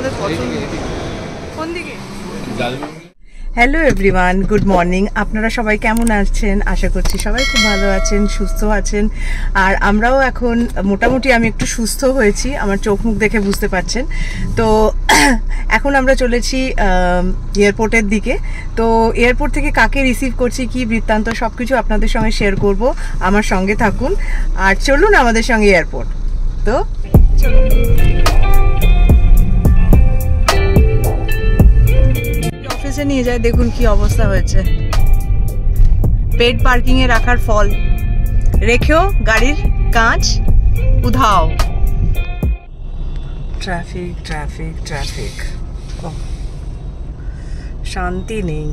আমাদের পছন্দ। কোন দিকে? Hello everyone, good morning. আপনারা সবাই কেমন আছেন? আশা করছি সবাই খুব ভালো আছেন, সুস্থ আছেন। আর আমরাও এখন মোটামুটি আমি একটু সুস্থ হয়েছি, আমার চোখ মুখ দেখে বুঝতে পারছেন। তো এখন আমরা চলেছি এয়ারপোর্টের দিকে। তো এয়ারপোর্ট থেকে কাকে রিসিভ করছি, কি বৃত্তান্ত, সব কিছু আপনাদের সঙ্গে শেয়ার করব। আমার সঙ্গে থাকুন আর চলুন আমাদের সঙ্গে এয়ারপোর্ট। তো চলুন। অফিসে নিয়ে যায়, দেখুন কি অবস্থা হয়েছে। পেড পার্কিং এ রাখার ফল, রেখেও গাড়ির কাঁচ উধাও। ট্রাফিক ট্রাফিক ট্রাফিক, শান্তি নেই।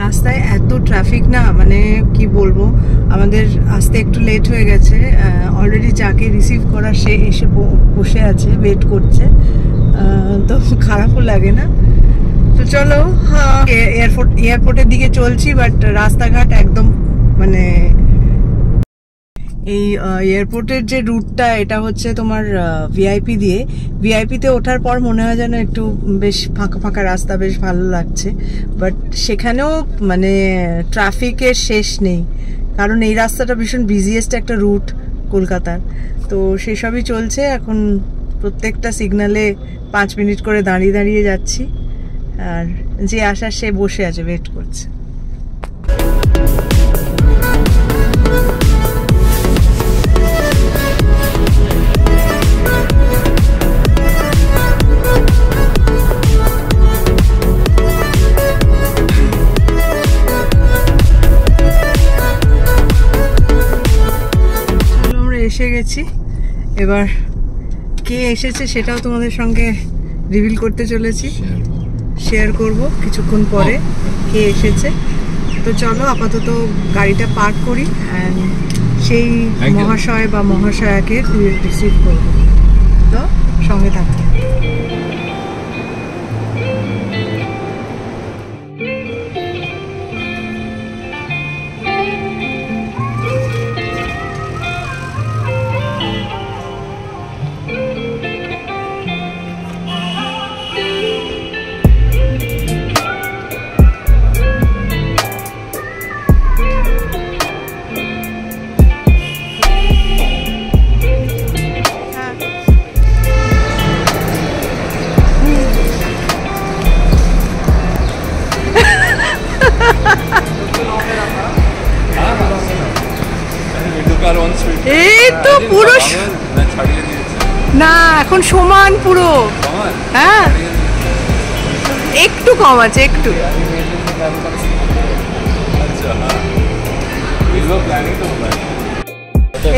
রাস্তায় এত ট্রাফিক না, মানে কি বলবো, আমাদের আসতে একটু লেট হয়ে গেছে। অলরেডি যাকে রিসিভ করা সে এসে বসে আছে, ওয়েট করছে। তো খারাপও লাগে না। তো চলো, এয়ারপোর্টের দিকে চলছি, বাট রাস্তাঘাট একদম মানে এই এয়ারপোর্টের যে রুটটা, এটা হচ্ছে তোমার ভিআইপি দিয়ে। ভিআইপিতে ওঠার পর মনে হয় যেন একটু বেশ ফাঁকা ফাঁকা রাস্তা, বেশ ভালো লাগছে। বাট সেখানেও মানে ট্রাফিকের শেষ নেই, কারণ এই রাস্তাটা ভীষণ বিজিয়েস্ট একটা রুট কলকাতার। তো সেসবই চলছে এখন। প্রত্যেকটা সিগনালে 5 মিনিট করে দাঁড়িয়ে দাঁড়িয়ে যাচ্ছি, আর যে আসার সে বসে আছে, ওয়েট করছে। এসে গেছি। এবার কে এসেছে সেটাও তোমাদের সঙ্গে রিভিল করতে চলেছি, শেয়ার করব কিছুক্ষণ পরে কে এসেছে। তো চলো আপাতত গাড়িটা পার্ক করি, অ্যান্ড সেই মহাশয় বা মহাশয়াকে রিসিভ করবো। তো সঙ্গে থাকতে। এই তো পুরো না, এখন সমান পুরো। হ্যাঁ, একটু কম আছে, একটু।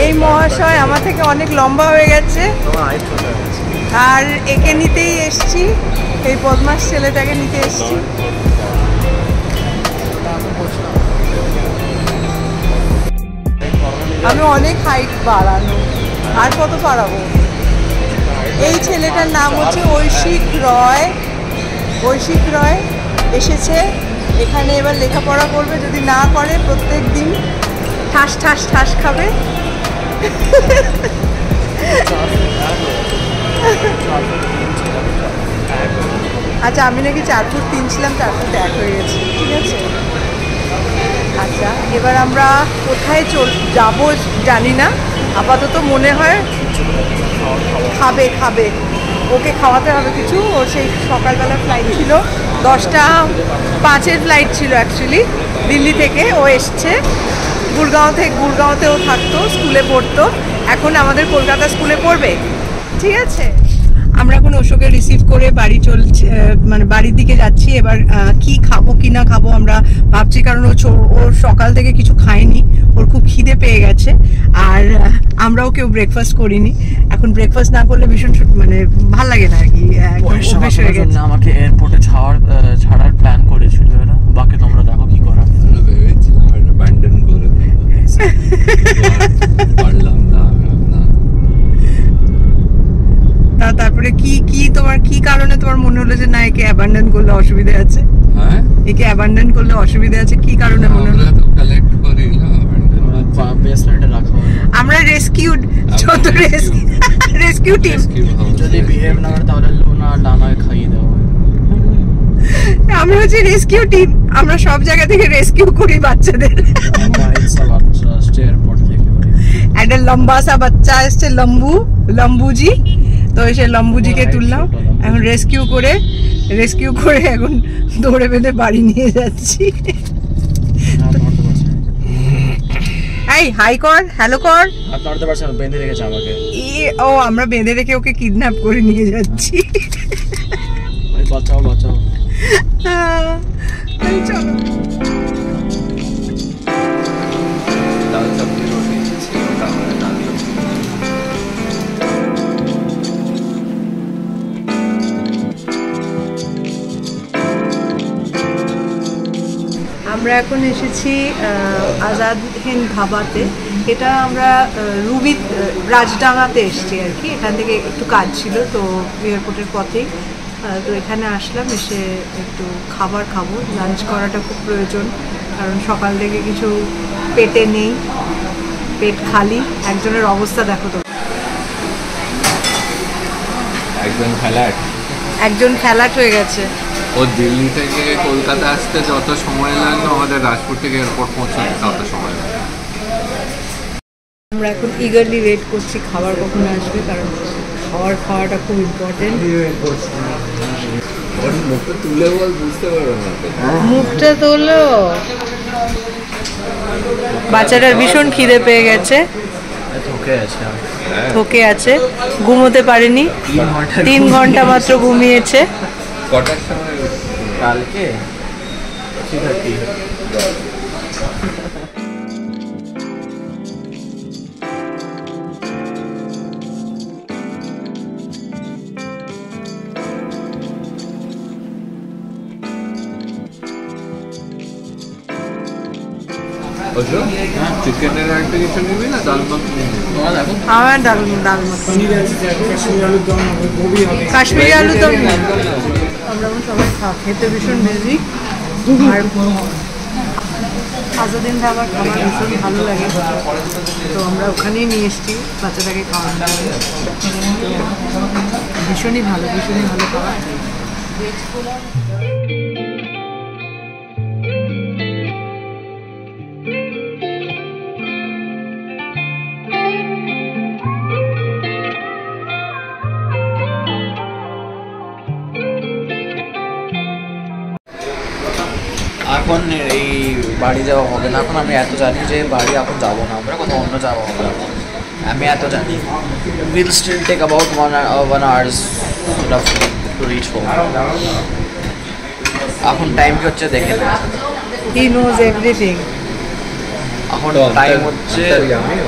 এই মহাশয় আমার থেকে অনেক লম্বা হয়ে গেছে, আর একে নিতেই এসছি, এই বদমাস ছেলেটাকে নিতে এসছি। আমি অনেক হাইট বাড়ানো, আর কত বাড়াবো। এই ছেলেটার নাম হচ্ছে ঐশিক রয়। ঐশিক রয় এসেছে এখানে, এবার লেখাপড়া করবে। যদি না করে প্রত্যেক দিন ঠাস ঠাস ঠাস খাবে। আচ্ছা, আমি নাকি 4 ফুট 3 ছিলাম, 4 ফুট 1 হয়ে গেছি। ঠিক আছে, আচ্ছা এবার আমরা কোথায় যাব জানি না। আপাতত মনে হয় খাবে, ওকে খাওয়াতে হবে কিছু। ওর সেই সকালবেলা ফ্লাইট ছিল, 10টা 5-এর ফ্লাইট ছিল অ্যাকচুয়ালি, দিল্লি থেকে। ও এসছে গুড়গাঁওতে ও থাকতো, স্কুলে পড়তো। এখন আমাদের কলকাতা স্কুলে পড়বে। ঠিক আছে, আমরা এখন ওকে রিসিভ করে বাড়ি চলছে, মানে বাড়ির দিকে যাচ্ছি। এবার কি খাবো কি না খাবো আমরা ভাবছি, কারণ ও সকাল থেকে কিছু খায়নি, ওর খুব খিদে পেয়ে গেছে। আর আমরাও কেউ ব্রেকফাস্ট করিনি। এখন ব্রেকফাস্ট না করলে ভীষণ মানে ভাল লাগে না আর কি, অভ্যেস হয়ে গেছে। আমাকে এয়ারপোর্টে ছাড়ার প্ল্যান করেছিল এরা, বাকি তোমরা দেখো কি করা। তারপরে কি তোমার কি কারণে তোমার মনে হলো যে না, একে অ্যাবান্ডন করলে অসুবিধা আছে? হ্যাঁ একে অ্যাবান্ডন করলে অসুবিধা আছে কি কারণে মনে হলো? আমরা তো কালেক্ট করি না বেসমেন্টে রাখা হয়। আমরা রেস্কিউড, যত রেস্কিউ টিম। যদি বিহেভ না করে তাহলে লোনা ডানায় খাইয়ে দেওয়া হয়। আমরা হচ্ছে রেস্কিউ টিম, আমরা সব জায়গা থেকে রেস্কিউ করি বাচ্চাদের। বাচ্চা আসছে এয়ারপোর্ট থেকে। একটা লম্বা সা বাচ্চা এসছে, লম্বুজি। তো সেই লম্বুজিকে তুললাম, এখন রেস্কিউ করে এখন দৌড়ে বেঁধে বাড়ি নিয়ে যাচ্ছি। এই হাই কর, হ্যালো কর। আপনি নড়তে পারছেন? বেঁধে রেখেছে আমাকে। ও আমরা বেঁধে রেখে ওকে কিডন্যাপ করে নিয়ে যাচ্ছি। বাঁচাও বাঁচাও। চলো ডাল সবজি রুটি ছিল তাহলে ডাল আমরা এখন এসেছি আজাদ হিন্দ ধাবাতে। এটা আমরা রুবি রাজডাঙ্গাতে এসেছি আর কি, এখান থেকে একটু কাজ ছিল তো এয়ারপোর্টের পথেই। তো এখানে আসলাম, এসে একটু খাবার খাবো, লাঞ্চ করাটা খুব প্রয়োজন, কারণ সকাল থেকে কিছু পেটে নেই, পেট খালি। একজনের অবস্থা দেখো তো, একজন ফ্যালাট হয়ে গেছে। ও দিল্লি থেকে কলকাতা আসতে যত সময় লাগলো আমাদের রাজপুর থেকে এয়ারপোর্ট পৌঁছাতে তত সময় লাগে। আমরা এখন ইগারলি ওয়েট করছি খাবার কখন আসবে, কারণ খাওয়াটা খুব ইম্পর্টেন্ট। মুখটা তুলে বল, বুঝতে পারবে না। মুখটা তোলো। বাচ্চাটার ভীষণ খিদে পেয়ে গেছে, থকে আছে, ঘুমোতে পারেনি, 3 ঘন্টা মাত্র ঘুমিয়েছে। কটার সময় কালকে 3:30। চিকেনের একটা কিছু নিবি না ডাল মাখনি নিবি? আমার ডাল মাখানি, কাশ্মীরি আলু দম। আমরা সবাই খেতে ভীষণ বেশি, আর আজাদিন ধাবার খাবার ভীষণ ভালো লাগে, তো আমরা ওখানেই নিয়ে এসেছি বাচ্চাটাকে খাওয়ানো। ভীষণই ভালো খাবার। এখন এই বাড়ি যাওয়া হবে না, এখন আমি এত জানি যে বাড়ি এখন যাবো না, আমরা কোথাও অন্য যাওয়া হবে না। আমি এত জানি will still take about 1 hours to reach home. এখন টাইম কি হচ্ছে দেখে না, হি নোজ এভরিথিং। এখন টাইম হচ্ছে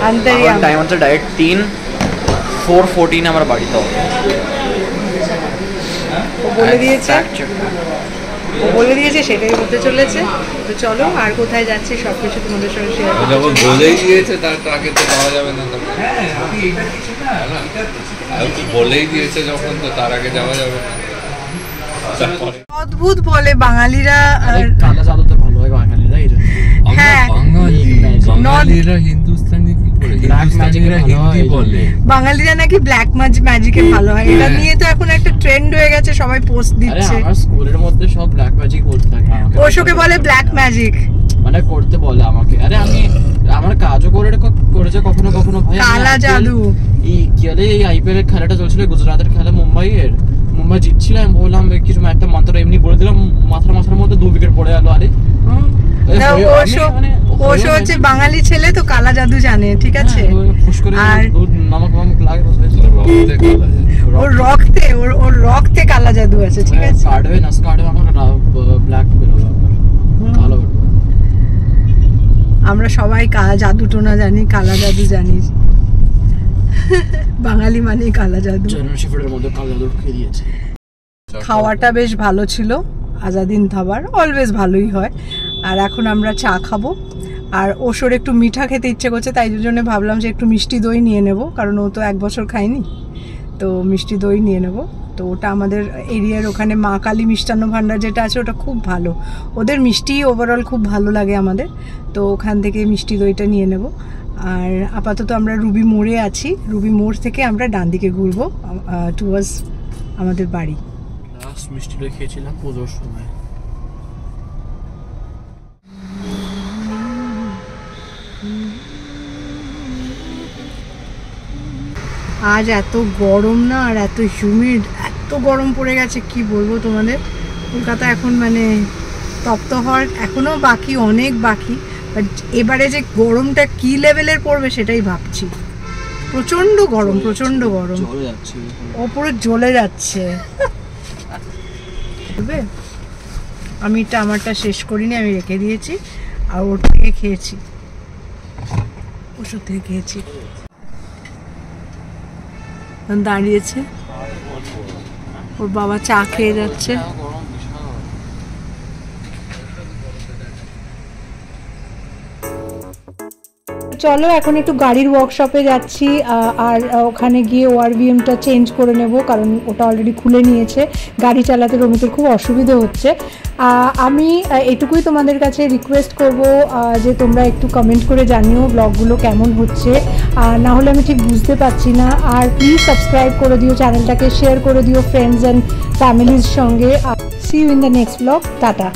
আন্তরিয়ামি। টাইম হচ্ছে ডাইরেক্ট 4:14 আমার বাড়িতে হবে। ও বলে দিয়েছে সেটাই হতে চলেছে। তো চলো, আর কোথায় যাচ্ছি সবকিছু তোমাদের সঙ্গে শেয়ার করব। যখন বলেই দিয়েছে তার আগে তো যাওয়া যাবে না। বলেই দিয়েছে যখন, তো তার আগে যাওয়া যাবে না। অদ্ভুত বলে বাঙালিরা। কালা জাদুতে ভালো হয় বাঙালিরা, এই জন্য। হ্যাঁ, বাঙালিরা হিন্দুস্তানি কি করে, হিন্দুস্তানিরা হিন্দি বলে। বাঙালিরা নাকি ব্ল্যাক ম্যাজিকে ভালো হয়, এটা নিয়ে তো এখন একটা ট্রেন্ড হয়ে গেছে, সবাই পোস্ট দিচ্ছে। আমার স্কুলের মধ্যে সব ব্ল্যাক ম্যাজিক বলতে থাকে, ওশোকে বলে ব্ল্যাক ম্যাজিক, মানে করতে বলে আমাকে। আরে আমি আমার কাজও করেছে কখনো কখনো ভাই। কালা জাদু এই কি আরে এই আইপিএল এর খেলাটা চলছিল, গুজরাটের খেলা, মুম্বাই জিতছিল। আমি বললাম কিছু একটা মন্ত্র এমনি বলে দিলাম, মাথার মধ্যে 2 উইকেট পড়ে গেল। আরে ওশো হচ্ছে বাঙালি ছেলে, তো কালা জাদু জানে, ঠিক আছে। আর ওর রক্তে কালা জাদু আছে, ঠিক আছে। আমরা সবাই জাদু টোনা জানি, কালা জাদু জানি। বাঙালি মানে কালা জাদু। খাওয়াটা বেশ ভালো ছিল আজাদিন ধাবার, অলওয়েজ ভালোই হয়। আর এখন আমরা চা খাবো, আর ওশোর একটু মিঠা খেতে ইচ্ছে করছে, তাই জন্য ভাবলাম যে একটু মিষ্টি দই নিয়ে নেব, কারণ ও তো 1 বছর খায়নি, তো মিষ্টি দই নিয়ে নেব। তো ওটা আমাদের এরিয়ার ওখানে মা কালী মিষ্টান্ন ভাণ্ডার যেটা আছে ওটা খুব ভালো, ওদের মিষ্টি ওভারঅল খুব ভালো লাগে আমাদের, তো ওখান থেকে মিষ্টি দইটা নিয়ে নেব। আর আপাতত আমরা রুবি মোড়ে আছি, রুবি মোড় থেকে আমরা ডান দিকে ঘুরবো টুয়ার্ডস আমাদের বাড়ি। লাস্ট মিষ্টি দই খেয়েছিলাম পুজোর সময়। আজ এত গরম না, আর এত হিউমিড, এত গরম পড়ে গেছে কি বলবো তোমাদের। কলকাতা এখন মানে তপ্ত হওয়ার এখনও বাকি, অনেক বাকি, বাট এবারে যে গরমটা কি লেভেলের পড়বে সেটাই ভাবছি। প্রচণ্ড গরম, প্রচণ্ড গরম, ওপরে জ্বলে যাচ্ছে। আমি আমারটা শেষ করিনি, আমি রেখে দিয়েছি, আর ওর থেকে খেয়েছি, ওষুধ থেকে খেয়েছি। দাঁড়িয়েছে, ওর বাবা চা খেয়ে যাচ্ছে। চলো এখন একটু গাড়ির ওয়ার্কশপে যাচ্ছি, আর ওখানে গিয়ে ওআরভিএমটা চেঞ্জ করে নেব, কারণ ওটা অলরেডি খুলে নিয়েছে। গাড়ি চালাতে রমিতের খুব অসুবিধে হচ্ছে। আমি এটুকুই তোমাদের কাছে রিকোয়েস্ট করব যে তোমরা একটু কমেন্ট করে জানিও ব্লগগুলো কেমন হচ্ছে, না হলে আমি ঠিক বুঝতে পারছি না। আর প্লিজ সাবস্ক্রাইব করে দিও চ্যানেলটাকে, শেয়ার করে দিও ফ্রেন্ডস অ্যান্ড ফ্যামিলির সঙ্গে। See you in the next blog, tata.